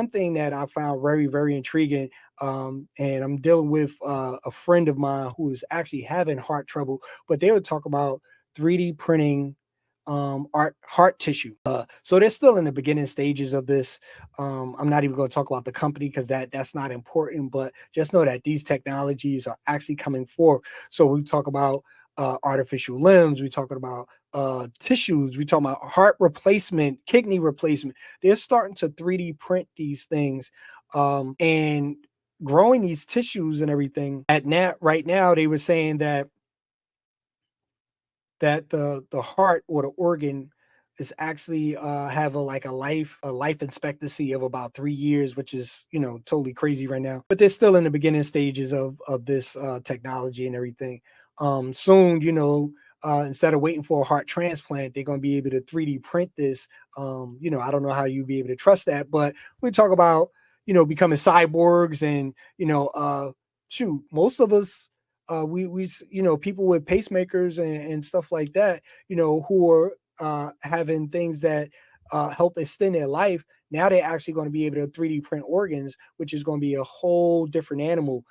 One thing that I found very, very intriguing, and I'm dealing with a friend of mine who is actually having heart trouble, but they would talk about 3D printing art heart tissue. So they're still in the beginning stages of this. I'm not even going to talk about the company because that's not important, but just know that these technologies are actually coming forth. So we talk about artificial limbs, we talking about tissues, we talking about heart replacement, kidney replacement. They're starting to 3D print these things, and growing these tissues and everything. At now, right now, they were saying that the heart or the organ is actually have a life expectancy of about 3 years, which is totally crazy right now. But they're still in the beginning stages of this technology and everything. Soon, instead of waiting for a heart transplant, they're going to be able to 3D print this. I don't know how you'd be able to trust that, but we talk about becoming cyborgs and shoot, most of us people with pacemakers and stuff like that, who are having things that help extend their life. Now they're actually going to be able to 3D print organs, which is going to be a whole different animal.